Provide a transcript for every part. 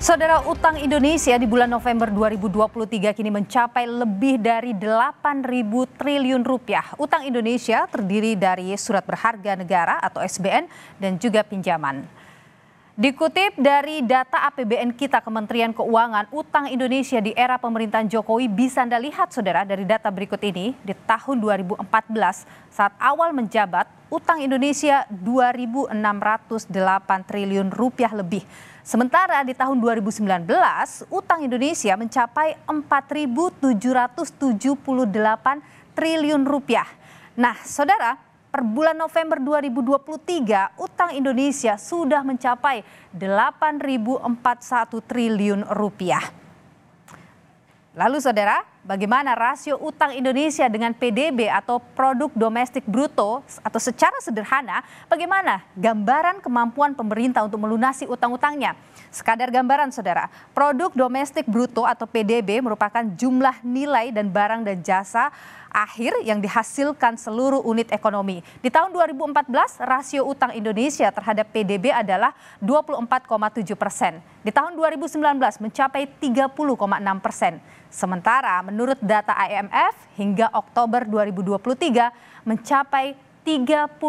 Saudara, utang Indonesia di bulan November 2023 kini mencapai lebih dari 8.000 triliun rupiah. Utang Indonesia terdiri dari surat berharga negara atau SBN dan juga pinjaman. Dikutip dari data APBN kita Kementerian Keuangan, utang Indonesia di era pemerintahan Jokowi bisa Anda lihat saudara dari data berikut ini. Di tahun 2014 saat awal menjabat, utang Indonesia 2.608 triliun rupiah lebih. Sementara di tahun 2019, utang Indonesia mencapai 4.778 triliun rupiah. Nah, saudara, per bulan November 2023, utang Indonesia sudah mencapai 8.041 triliun rupiah. Lalu saudara, bagaimana rasio utang Indonesia dengan PDB atau produk domestik bruto, atau secara sederhana, bagaimana gambaran kemampuan pemerintah untuk melunasi utang-utangnya? Sekadar gambaran saudara, produk domestik bruto atau PDB merupakan jumlah nilai dan barang dan jasa akhir yang dihasilkan seluruh unit ekonomi. Di tahun 2014, rasio utang Indonesia terhadap PDB adalah 24,7%. Di tahun 2019 mencapai 30,6%. Sementara menurut data IMF hingga Oktober 2023 mencapai 39%.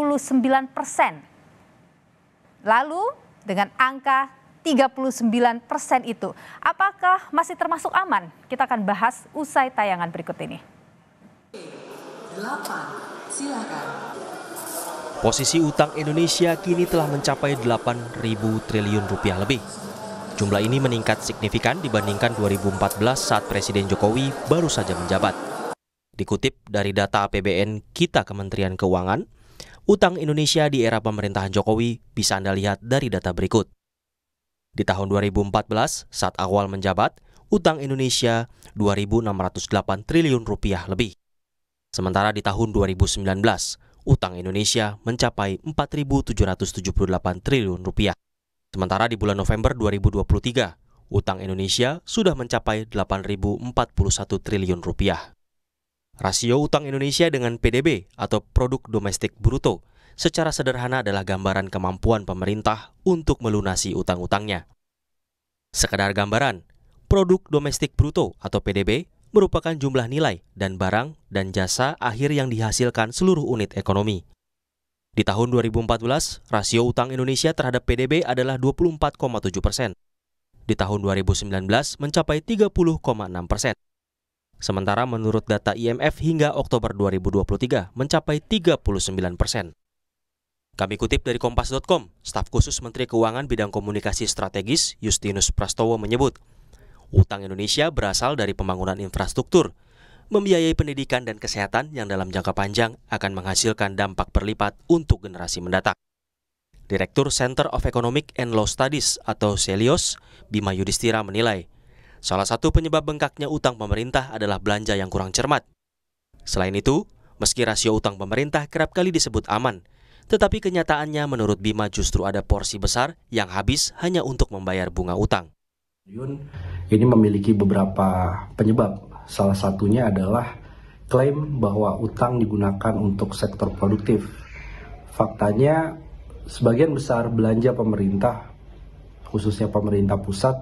Lalu dengan angka 39% itu, apakah masih termasuk aman? Kita akan bahas usai tayangan berikut ini. 8, silakan. Posisi utang Indonesia kini telah mencapai 8.000 triliun rupiah lebih. Jumlah ini meningkat signifikan dibandingkan 2014 saat Presiden Jokowi baru saja menjabat. Dikutip dari data APBN kita Kementerian Keuangan, utang Indonesia di era pemerintahan Jokowi bisa Anda lihat dari data berikut. Di tahun 2014 saat awal menjabat, utang Indonesia 2.608 triliun rupiah lebih. Sementara di tahun 2019, utang Indonesia mencapai 4.778 triliun rupiah. Sementara di bulan November 2023, utang Indonesia sudah mencapai 8.041 triliun rupiah. Rasio utang Indonesia dengan PDB atau produk domestik bruto secara sederhana adalah gambaran kemampuan pemerintah untuk melunasi utang-utangnya. Sekedar gambaran, produk domestik bruto atau PDB merupakan jumlah nilai dan barang dan jasa akhir yang dihasilkan seluruh unit ekonomi. Di tahun 2014, rasio utang Indonesia terhadap PDB adalah 24,7%. Di tahun 2019 mencapai 30,6%. Sementara menurut data IMF hingga Oktober 2023 mencapai 39%. Kami kutip dari Kompas.com, staf khusus Menteri Keuangan bidang komunikasi strategis Justinus Prastowo menyebut, utang Indonesia berasal dari pembangunan infrastruktur, membiayai pendidikan dan kesehatan yang dalam jangka panjang akan menghasilkan dampak berlipat untuk generasi mendatang. Direktur Center of Economic and Law Studies atau CELIOS, Bima Yudhistira menilai, salah satu penyebab bengkaknya utang pemerintah adalah belanja yang kurang cermat. Selain itu, meski rasio utang pemerintah kerap kali disebut aman, tetapi kenyataannya menurut Bima justru ada porsi besar yang habis hanya untuk membayar bunga utang. Ini memiliki beberapa penyebab. Salah satunya adalah klaim bahwa utang digunakan untuk sektor produktif. Faktanya, sebagian besar belanja pemerintah, khususnya pemerintah pusat,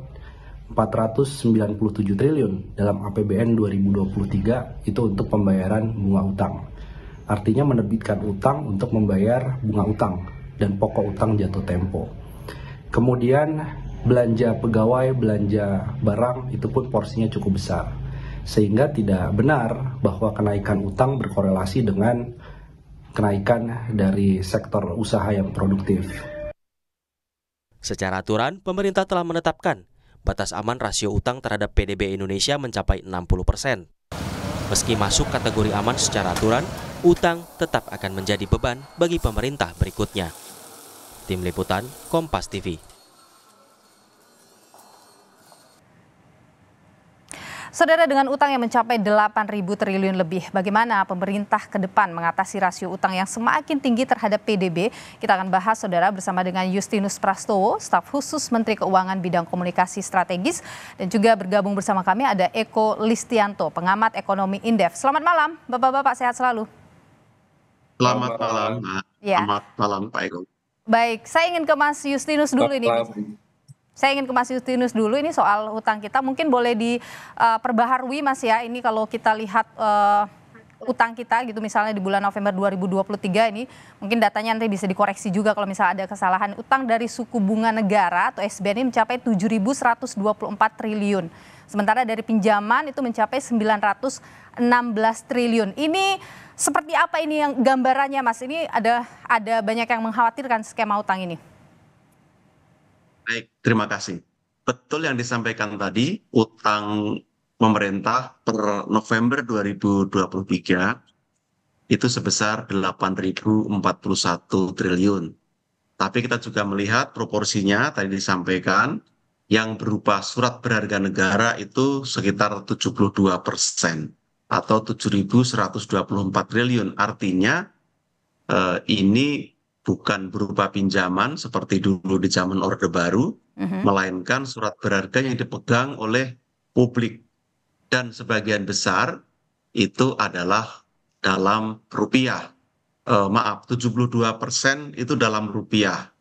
497 triliun dalam APBN 2023 itu untuk pembayaran bunga utang. Artinya menerbitkan utang untuk membayar bunga utang dan pokok utang jatuh tempo. Kemudian belanja pegawai, belanja barang itu pun porsinya cukup besar. Sehingga tidak benar bahwa kenaikan utang berkorelasi dengan kenaikan dari sektor usaha yang produktif. Secara aturan, pemerintah telah menetapkan batas aman rasio utang terhadap PDB Indonesia mencapai 60%. Meski masuk kategori aman secara aturan, utang tetap akan menjadi beban bagi pemerintah berikutnya. Tim Liputan, Kompas TV. Saudara, dengan utang yang mencapai 8.000 triliun lebih, bagaimana pemerintah ke depan mengatasi rasio utang yang semakin tinggi terhadap PDB? Kita akan bahas saudara bersama dengan Justinus Prastowo, staf khusus Menteri Keuangan bidang komunikasi strategis, dan juga bergabung bersama kami ada Eko Listianto, pengamat ekonomi Indef. Selamat malam, Bapak-bapak, sehat selalu. Selamat malam, Ya. Selamat malam Pak Eko. Baik, saya ingin ke Mas Justinus dulu ini. Saya ingin ke Mas Justinus dulu, ini soal hutang kita mungkin boleh diperbaharui Mas ya, ini kalau kita lihat utang kita gitu misalnya di bulan November 2023 ini, mungkin datanya nanti bisa dikoreksi juga kalau misalnya ada kesalahan. Utang dari suku bunga negara atau SBN ini mencapai 7.124 triliun. Sementara dari pinjaman itu mencapai 916 triliun. Ini seperti apa ini yang gambarannya Mas? Ini ada banyak yang mengkhawatirkan skema utang ini. Baik, terima kasih. Betul yang disampaikan tadi, utang pemerintah per November 2023 itu sebesar 8.041 triliun. Tapi kita juga melihat proporsinya tadi disampaikan, yang berupa surat berharga negara itu sekitar 72% atau 7.124 triliun. Artinya ini bukan berupa pinjaman seperti dulu di zaman Orde Baru, melainkan surat berharga yang dipegang oleh publik. Dan sebagian besar itu adalah dalam rupiah. 72% itu dalam rupiah.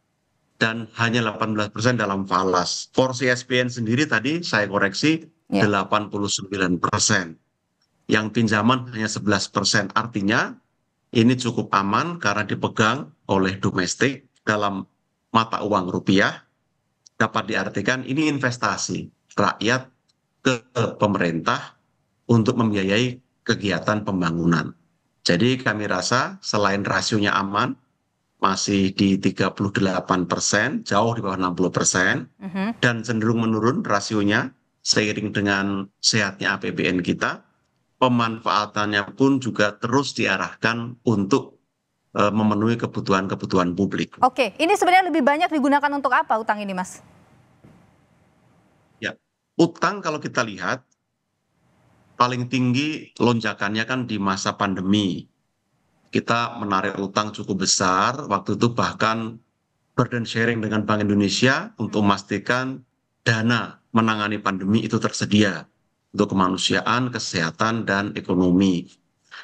Dan hanya 18% dalam falas. Porsi SBN sendiri tadi saya koreksi 89%. Yang pinjaman hanya 11%. Artinya ini cukup aman karena dipegang oleh domestik dalam mata uang rupiah. Dapat diartikan ini investasi rakyat ke pemerintah untuk membiayai kegiatan pembangunan. Jadi kami rasa selain rasionya aman, masih di 38%, jauh di bawah 60%, dan cenderung menurun rasionya seiring dengan sehatnya APBN kita, pemanfaatannya pun juga terus diarahkan untuk memenuhi kebutuhan-kebutuhan publik. Oke, ini sebenarnya lebih banyak digunakan untuk apa utang ini, Mas? Ya, utang kalau kita lihat paling tinggi lonjakannya kan di masa pandemi. Kita menarik utang cukup besar, waktu itu bahkan burden sharing dengan Bank Indonesia untuk memastikan dana menangani pandemi itu tersedia untuk kemanusiaan, kesehatan, dan ekonomi.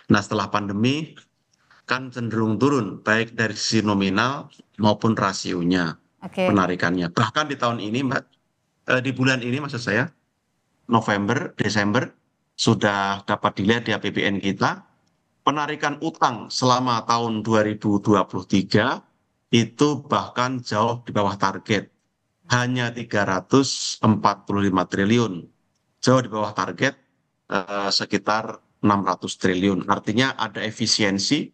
Nah setelah pandemi kan cenderung turun, baik dari sisi nominal maupun rasionya penarikannya. Bahkan di tahun ini Mbak, di bulan ini maksud saya, November, Desember, sudah dapat dilihat di APBN kita, penarikan utang selama tahun 2023 itu bahkan jauh di bawah target. Hanya 345 triliun. Jauh di bawah target sekitar 600 triliun. Artinya ada efisiensi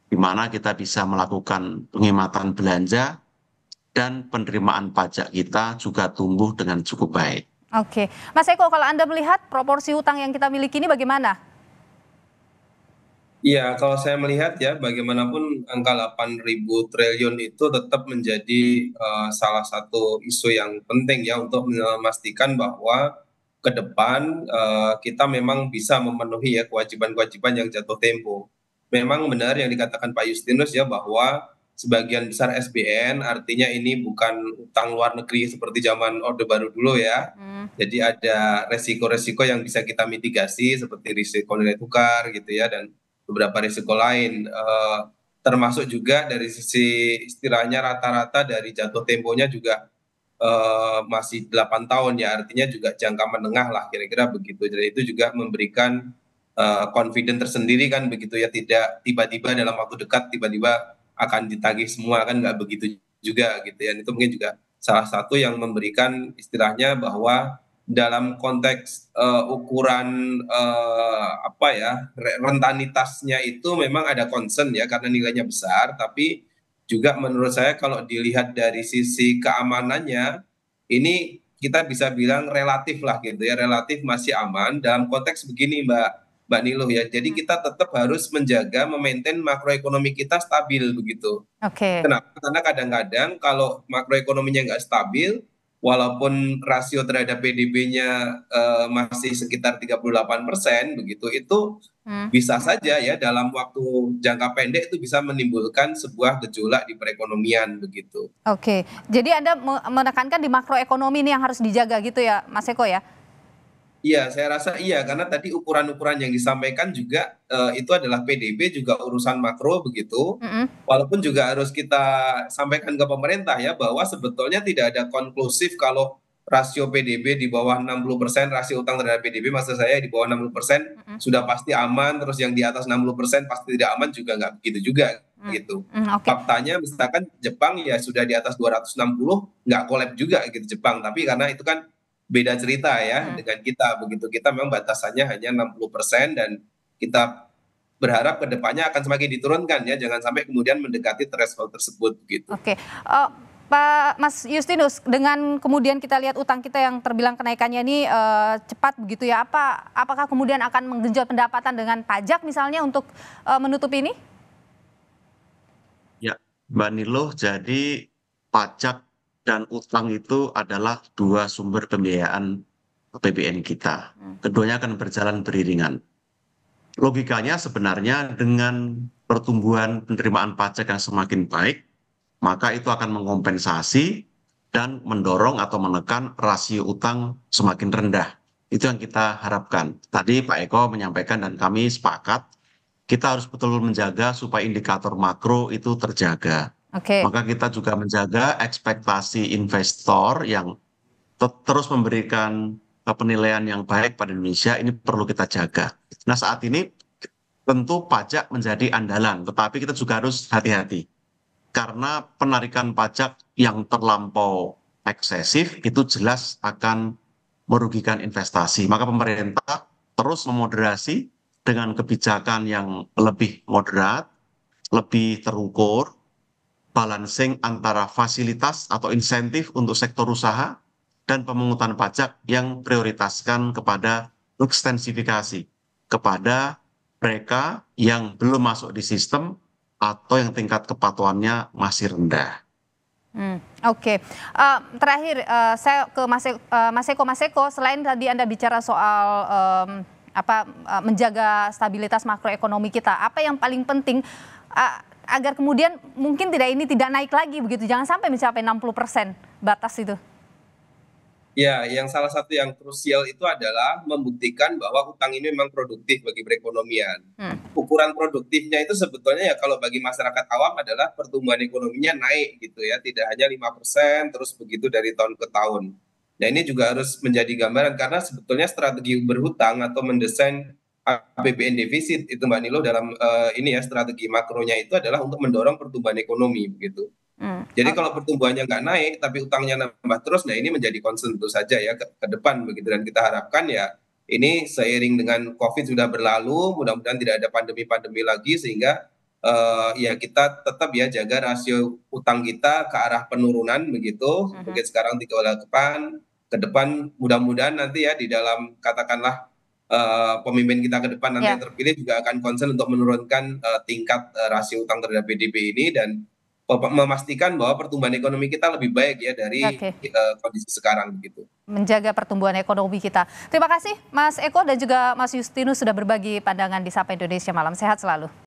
di mana kita bisa melakukan penghematan belanja dan penerimaan pajak kita juga tumbuh dengan cukup baik. Oke, Mas Eko, kalau Anda melihat proporsi utang yang kita miliki ini bagaimana? Iya, kalau saya melihat ya, bagaimanapun angka 8.000 triliun itu tetap menjadi salah satu isu yang penting ya untuk memastikan bahwa ke depan kita memang bisa memenuhi ya kewajiban-kewajiban yang jatuh tempo. Memang benar yang dikatakan Pak Justinus ya bahwa sebagian besar SBN artinya ini bukan utang luar negeri seperti zaman Orde Baru dulu ya. Jadi ada resiko-resiko yang bisa kita mitigasi seperti risiko nilai tukar gitu ya, dan beberapa risiko lain, termasuk juga dari sisi istilahnya rata-rata dari jatuh temponya juga masih 8 tahun ya, artinya juga jangka menengah lah kira-kira begitu. Dan itu juga memberikan confident tersendiri kan begitu ya, tidak tiba-tiba dalam waktu dekat tiba-tiba akan ditagih semua, kan nggak begitu juga gitu ya. Itu mungkin juga salah satu yang memberikan istilahnya bahwa dalam konteks ukuran apa ya rentanitasnya itu memang ada concern ya karena nilainya besar, tapi juga menurut saya kalau dilihat dari sisi keamanannya ini kita bisa bilang relatif lah gitu ya, relatif masih aman dalam konteks begini Mbak Niluh ya. Jadi kita tetap harus menjaga memaintain makroekonomi kita stabil begitu. Kenapa? Karena kadang-kadang kalau makroekonominya nggak stabil, walaupun rasio terhadap PDB-nya masih sekitar 38% begitu, itu bisa saja ya dalam waktu jangka pendek itu bisa menimbulkan sebuah gejolak di perekonomian begitu. Jadi Anda menekankan di makroekonomi ini yang harus dijaga gitu ya Mas Eko ya? Iya, saya rasa iya, karena tadi ukuran-ukuran yang disampaikan juga itu adalah PDB juga urusan makro begitu. Mhm. Walaupun juga harus kita sampaikan ke pemerintah ya bahwa sebetulnya tidak ada konklusif kalau rasio PDB di bawah 60%, rasio utang terhadap PDB maksud saya di bawah 60% Mhm. sudah pasti aman, terus yang di atas 60% pasti tidak aman juga nggak begitu juga Mmm, gitu. oke. Faktanya misalkan Jepang ya sudah di atas 260 nggak collab juga gitu Jepang, tapi karena itu kan beda cerita ya Mhm. dengan kita begitu. Kita memang batasannya hanya 60% dan kita berharap ke depannya akan semakin diturunkan ya, jangan sampai kemudian mendekati threshold tersebut gitu. Oke, Pak Mas Justinus, dengan kemudian kita lihat utang kita yang terbilang kenaikannya ini cepat begitu ya, apakah kemudian akan menggenjot pendapatan dengan pajak misalnya untuk menutupi ini? Ya, Mbak Niluh, jadi pajak dan utang itu adalah dua sumber pembiayaan APBN kita. Keduanya akan berjalan beriringan. Logikanya sebenarnya dengan pertumbuhan penerimaan pajak yang semakin baik, maka itu akan mengompensasi dan mendorong atau menekan rasio utang semakin rendah. Itu yang kita harapkan. Tadi Pak Eko menyampaikan dan kami sepakat, kita harus betul-betul menjaga supaya indikator makro itu terjaga. Oke. Maka kita juga menjaga ekspektasi investor yang terus memberikan penilaian yang baik pada Indonesia, ini perlu kita jaga. Nah, saat ini tentu pajak menjadi andalan, tetapi kita juga harus hati-hati. Karena penarikan pajak yang terlampau eksesif itu jelas akan merugikan investasi. Maka pemerintah terus memoderasi dengan kebijakan yang lebih moderat, lebih terukur, balancing antara fasilitas atau insentif untuk sektor usaha dan pemungutan pajak yang prioritaskan kepada ekstensifikasi kepada mereka yang belum masuk di sistem atau yang tingkat kepatuhannya masih rendah. Oke. Terakhir saya ke Mas Eko, selain tadi Anda bicara soal menjaga stabilitas makroekonomi kita, apa yang paling penting agar kemudian mungkin ini tidak naik lagi begitu, jangan sampai mencapai 60% batas itu? Ya, yang salah satu yang krusial itu adalah membuktikan bahwa utang ini memang produktif bagi perekonomian. Ukuran produktifnya itu sebetulnya ya kalau bagi masyarakat awam adalah pertumbuhan ekonominya naik gitu ya, tidak hanya 5% terus begitu dari tahun ke tahun. Nah ini juga harus menjadi gambaran karena sebetulnya strategi berhutang atau mendesain APBN defisit itu Mbak Nilo dalam ini ya strategi makronya itu adalah untuk mendorong pertumbuhan ekonomi begitu. Jadi kalau pertumbuhannya nggak naik, tapi utangnya nambah terus, nah ini menjadi concern tentu saja ya ke depan begitu. Dan kita harapkan ya ini seiring dengan COVID sudah berlalu, mudah-mudahan tidak ada pandemi-pandemi lagi sehingga ya kita tetap ya jaga rasio utang kita ke arah penurunan begitu. Mungkin sekarang 3,8, ke depan mudah-mudahan nanti ya di dalam katakanlah pemimpin kita ke depan nanti Ya. yang terpilih juga akan concern untuk menurunkan tingkat rasio utang terhadap PDB ini dan memastikan bahwa pertumbuhan ekonomi kita lebih baik ya dari Oke. kondisi sekarang begitu. Menjaga pertumbuhan ekonomi kita. Terima kasih Mas Eko dan juga Mas Justinus sudah berbagi pandangan di Sapa Indonesia Malam. Sehat selalu.